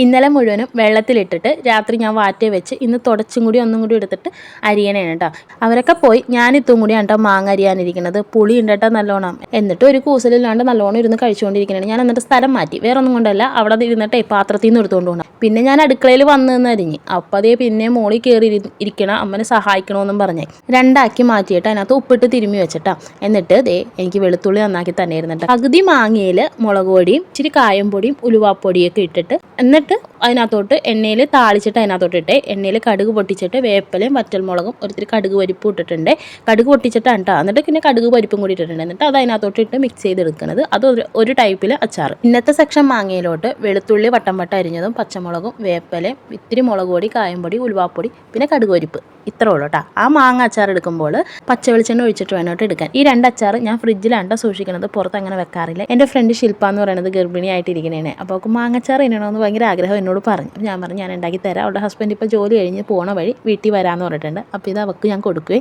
ഇന്നലെ മുഴുവനും വെള്ളത്തിലിട്ടിട്ട് രാത്രി ഞാൻ വാറ്റി വെച്ച് ഇന്ന് തുടച്ചും കൂടി ഒന്നും കൂടി എടുത്തിട്ട് അരിയണേണ് കേട്ടോ. അവരൊക്കെ പോയി ഞാനിത്തും കൂടിയാണ് കേട്ടോ മാങ്ങ അരിയാനിരിക്കുന്നത്. പുളി ഉണ്ട് കേട്ടോ നല്ലോണം. എന്നിട്ട് ഒരു കൂസലില്ലാണ്ട് നല്ലോണം ഇരുന്ന് കഴിച്ചുകൊണ്ടിരിക്കണേ. ഞാൻ എന്നിട്ട് സ്ഥലം മാറ്റി, വേറെ ഒന്നും കൊണ്ടല്ല, അവിടെ ഇരുന്നിട്ടേ പാത്രത്തിൽ നിന്ന് എടുത്തുകൊണ്ട് പോകണം. പിന്നെ ഞാൻ അടുക്കളയിൽ വന്ന് നിന്ന് അരിഞ്ഞ്. അപ്പോൾ അതേ പിന്നെ മോളിൽ കയറി ഇരിക്കണം, അമ്മനെ സഹായിക്കണമെന്നും പറഞ്ഞേ രണ്ടാക്കി മാറ്റിയിട്ട് അതിനകത്ത് ഉപ്പിട്ട് തിരുമ്മി വെച്ചിട്ടാ. എന്നിട്ട് ദേ എനിക്ക് വെളുത്തുള്ളി നന്നാക്കി തന്നെ ഇരുന്നിട്ട് പകുതി മാങ്ങയിൽ മുളക് പൊടിയും ഇച്ചിരി കായം പൊടിയും ഉലുവാപ്പൊടിയൊക്കെ ഇട്ടിട്ട് എന്നിട്ട് അതിനകത്തോട്ട് എണ്ണയിൽ താളിച്ചിട്ട് അതിനകത്തോട്ട് ഇട്ടേ. എണ്ണയിൽ കടുക് പൊട്ടിച്ചിട്ട് വേപ്പിലയും വറ്റൽമുളകും ഒരിത്തിരി കടുക് പരിപ്പും ഇട്ടിട്ടുണ്ട്. കടുക് പൊട്ടിച്ചിട്ടാണ് കേട്ടോ. എന്നിട്ട് പിന്നെ കടുക് പരിപ്പും കൂടി ഇട്ടിട്ടുണ്ട്. എന്നിട്ട് അത് അതിനകത്തോട്ട് ഇട്ട് മിക്സ് ചെയ്തെടുക്കുന്നത്. അത് ഒരു ടൈപ്പിൽ അച്ചാർ. ഇന്നത്തെ സെക്ഷൻ മാങ്ങയിലോട്ട് വെളുത്തുള്ളി വട്ടം അരിഞ്ഞതും പച്ചമുളകും വേപ്പിലയും ഇത്തിരി മുളക് പൊടി കായം പൊടി ഉലുവാപ്പൊടി പിന്നെ കടുക് പരിപ്പ് ഇത്രേ ഉള്ളൂ കേട്ടോ. ആ മാങ്ങ അച്ചാർ എടുക്കുമ്പോൾ പച്ച വെളിച്ചെണ്ണ ഒഴിച്ചിട്ട് വേണോട്ട് എടുക്കാൻ. ഈ രണ്ട് അച്ചാർ ഞാൻ ഫ്രിഡ്ജിലാണ് സൂക്ഷിക്കുന്നത്, പുറത്ത് അങ്ങനെ വെക്കാറില്ല. എൻ്റെ ഫ്രണ്ട് ശില്പ എന്ന് പറയുന്നത് ഗർഭിണിയായിട്ടിരിക്കണേ. അപ്പോൾ അവൾക്ക് മാങ്ങച്ചാർ ഇടണമെന്ന് ഭയങ്കര ആഗ്രഹം എന്നോട് പറഞ്ഞു. ഞാൻ പറഞ്ഞു ഞാൻ ഉണ്ടാക്കി തരാം. അവളുടെ ഹസ്ബൻഡ് ഇപ്പോൾ ജോലി കഴിഞ്ഞ് പോണ വഴി വീട്ടിൽ വരാമെന്ന് പറഞ്ഞിട്ടുണ്ട്. അപ്പോൾ ഇത് അവൾക്ക് ഞാൻ കൊടുക്കുവേ.